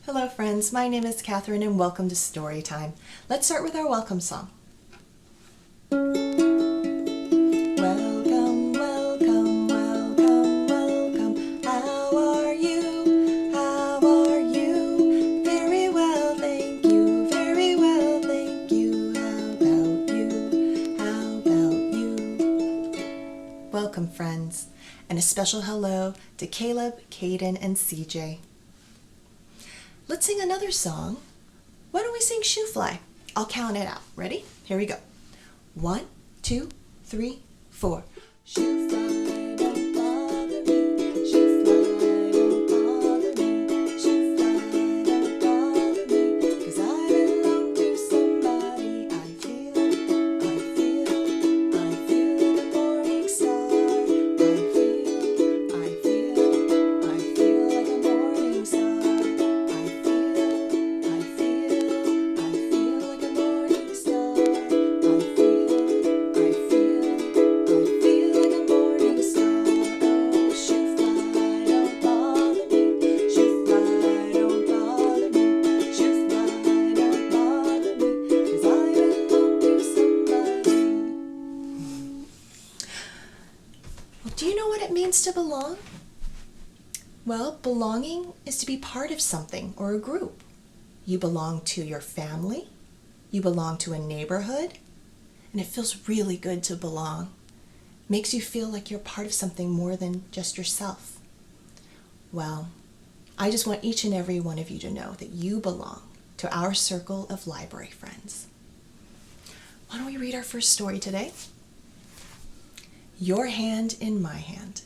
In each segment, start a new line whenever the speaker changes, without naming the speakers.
Hello friends, my name is Catherine and welcome to Storytime. Let's start with our welcome song. Welcome, welcome, welcome, welcome. How are you? How are you? Very well, thank you. Very well, thank you. How about you? How about you? Welcome friends, and a special hello to Caleb, Caden, and CJ. Let's sing another song. Why don't we sing Shoe Fly? I'll count it out. Ready? Here we go. 1, 2, 3, 4. Shoe fly, don't bother me. Shoe fly, don't bother me. Shoe fly, don't bother me. 'Cause I belong to somebody. I feel like a morning star. I feel like a morning star. Do you know what it means to belong? Well, belonging is to be part of something or a group. You belong to your family, you belong to a neighborhood, and it feels really good to belong. It makes you feel like you're part of something more than just yourself. Well, I just want each and every one of you to know that you belong to our circle of library friends. Why don't we read our first story today? Your Hand in My Hand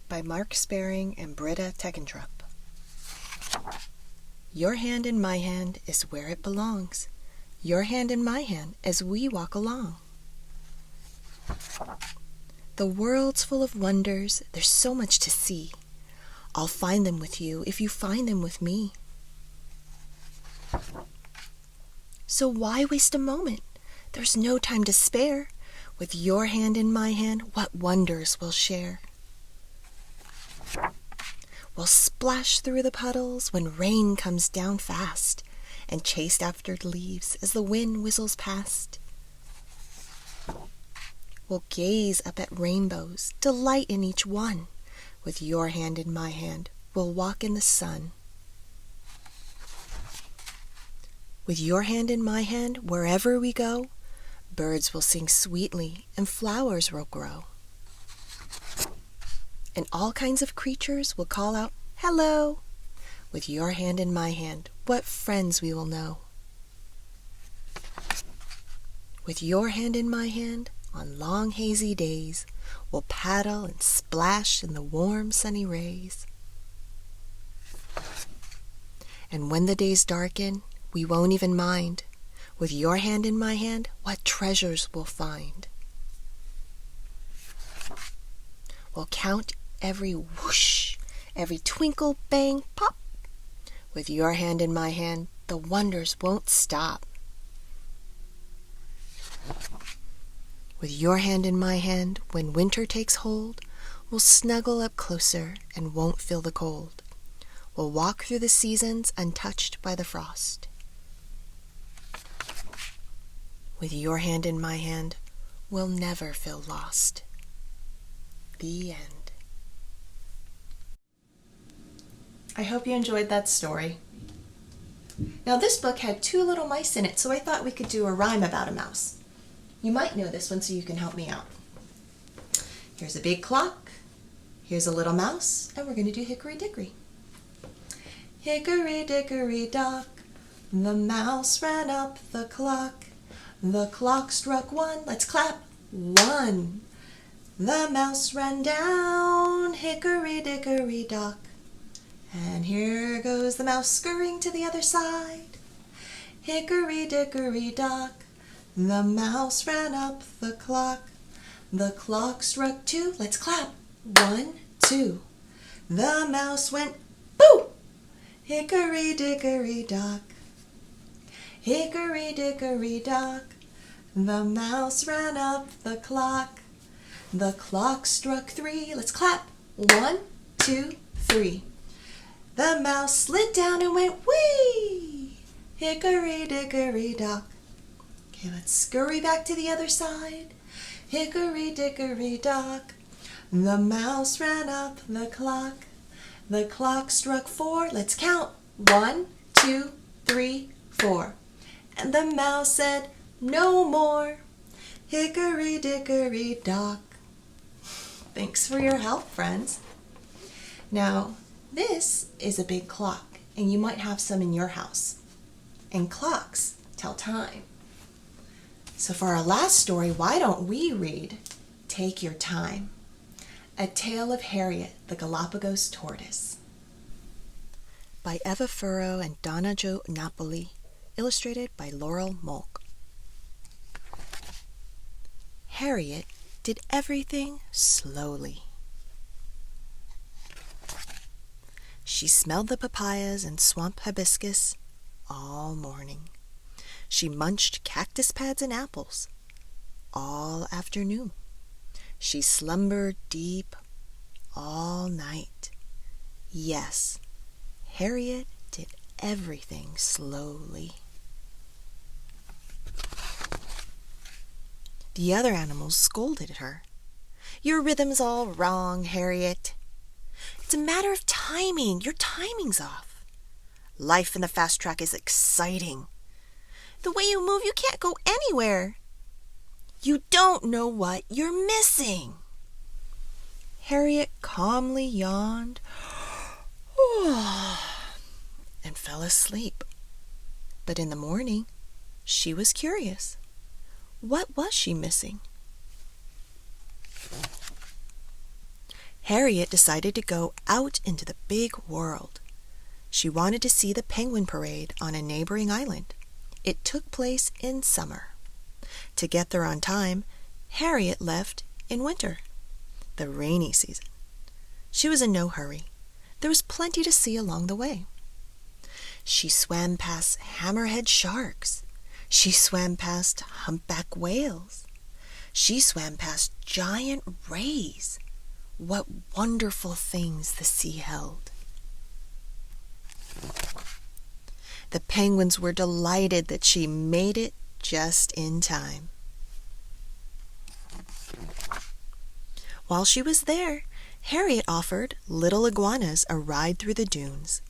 by Mark Sparing and Britta Teckentrup. Your hand in my hand is where it belongs. Your hand in my hand as we walk along. The world's full of wonders, there's so much to see. I'll find them with you if you find them with me. So why waste a moment? There's no time to spare. With your hand in my hand, what wonders we'll share. We'll splash through the puddles when rain comes down fast, and chase after leaves as the wind whistles past. We'll gaze up at rainbows, delight in each one. With your hand in my hand, we'll walk in the sun. With your hand in my hand, wherever we go, birds will sing sweetly and flowers will grow. And all kinds of creatures will call out, hello. With your hand in my hand, what friends we will know. With your hand in my hand, on long hazy days, we'll paddle and splash in the warm sunny rays. And when the days darken, we won't even mind. With your hand in my hand, what treasures we'll find. We'll count every whoosh, every twinkle, bang, pop. With your hand in my hand, the wonders won't stop. With your hand in my hand, when winter takes hold, we'll snuggle up closer and won't feel the cold. We'll walk through the seasons untouched by the frost. With your hand in my hand, we'll never feel lost. The end. I hope you enjoyed that story. Now this book had 2 little mice in it, so I thought we could do a rhyme about a mouse. You might know this one, so you can help me out. Here's a big clock, here's a little mouse, and we're going to do Hickory Dickory. Hickory dickory dock, the mouse ran up the clock. The clock struck 1, let's clap, 1. The mouse ran down, hickory dickory dock. And here goes the mouse scurrying to the other side. Hickory dickory dock, the mouse ran up the clock. The clock struck 2, let's clap, 1, 2. The mouse went, boo! Hickory dickory dock. Hickory dickory dock, the mouse ran up the clock. The clock struck 3, let's clap, 1, 2, 3. The mouse slid down and went whee! Hickory dickory dock. Okay, let's scurry back to the other side. Hickory dickory dock. The mouse ran up the clock. The clock struck 4. Let's count. 1, 2, 3, 4. And the mouse said, no more. Hickory dickory dock. Thanks for your help, friends. Now, this is a big clock, and you might have some in your house. And clocks tell time. So for our last story, why don't we read Take Your Time, A Tale of Harriet, the Galapagos Tortoise, by Eva Furrow and Donna Jo Napoli, illustrated by Laurel Molk. Harriet did everything slowly. She smelled the papayas and swamp hibiscus all morning. She munched cactus pads and apples all afternoon. She slumbered deep all night. Yes, Harriet did everything slowly. The other animals scolded at her. Your rhythm's all wrong, Harriet. It's a matter of timing. Your timing's off. Life in the fast track is exciting. The way you move, you can't go anywhere. You don't know what you're missing. Harriet calmly yawned and fell asleep. But in the morning, she was curious. What was she missing? Harriet decided to go out into the big world. She wanted to see the penguin parade on a neighboring island. It took place in summer. To get there on time, Harriet left in winter, the rainy season. She was in no hurry. There was plenty to see along the way. She swam past hammerhead sharks. She swam past humpback whales. She swam past giant rays. What wonderful things the sea held. The penguins were delighted that she made it just in time. While she was there, Harriet offered little iguanas a ride through the dunes.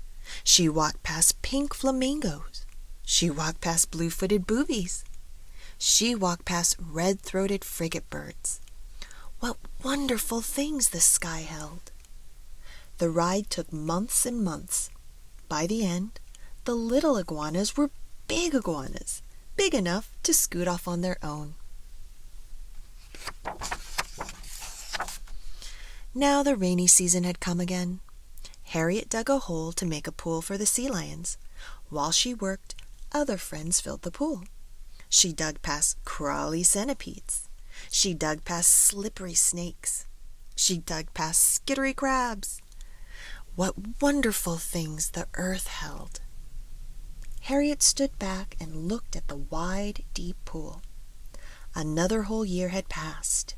She walked past pink flamingos. She walked past blue-footed boobies. She walked past red-throated frigate birds. What wonderful things the sky held. The ride took months and months. By the end, the little iguanas were big iguanas, big enough to scoot off on their own. Now the rainy season had come again. Harriet dug a hole to make a pool for the sea lions. While she worked, other friends filled the pool. She dug past crawly centipedes. She dug past slippery snakes. She dug past skittery crabs. What wonderful things the earth held. Harriet stood back and looked at the wide, deep pool. Another whole year had passed.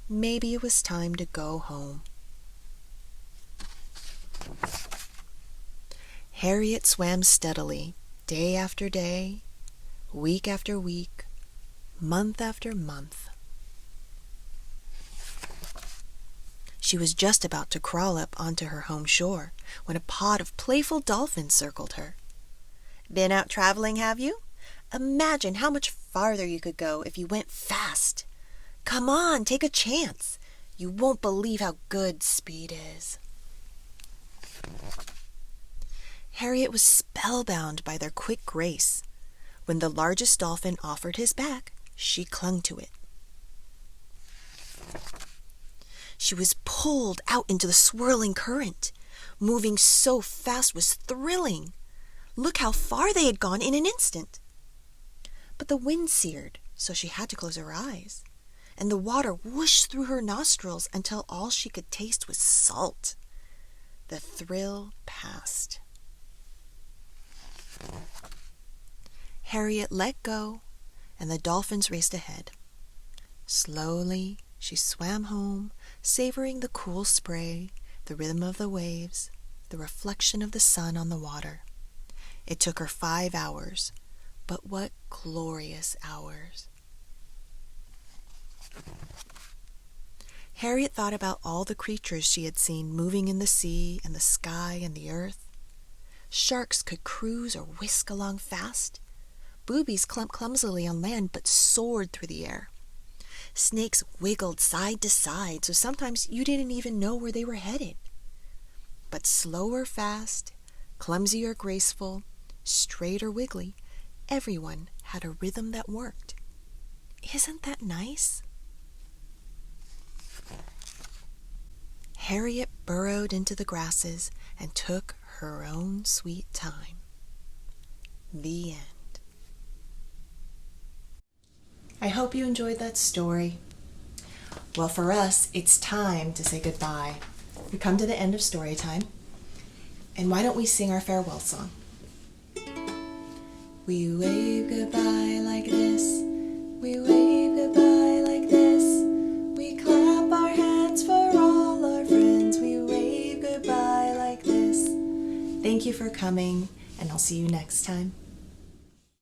Maybe it was time to go home. Harriet swam steadily, day after day, week after week, month after month. She was just about to crawl up onto her home shore when a pod of playful dolphins circled her. Been out traveling, have you? Imagine how much farther you could go if you went fast. Come on, take a chance. You won't believe how good speed is. Harriet was spellbound by their quick grace. When the largest dolphin offered his back, she clung to it. She was pulled out into the swirling current. Moving so fast was thrilling. Look how far they had gone in an instant. But the wind seared, so she had to close her eyes, and the water whooshed through her nostrils until all she could taste was salt. The thrill passed. Harriet let go, and the dolphins raced ahead. Slowly, she swam home, savoring the cool spray, the rhythm of the waves, the reflection of the sun on the water. It took her 5 hours, but what glorious hours. Harriet thought about all the creatures she had seen moving in the sea and the sky and the earth. Sharks could cruise or whisk along fast. Boobies clumped clumsily on land but soared through the air. Snakes wiggled side to side, so sometimes you didn't even know where they were headed. But slow or fast, clumsy or graceful, straight or wiggly, everyone had a rhythm that worked. Isn't that nice? Harriet burrowed into the grasses and took her own sweet time. The end. I hope you enjoyed that story. Well, for us, it's time to say goodbye. We come to the end of story time, and why don't we sing our farewell song? We wave goodbye like this. We wave goodbye like this. We clap our hands for all our friends. We wave goodbye like this. Thank you for coming, and I'll see you next time.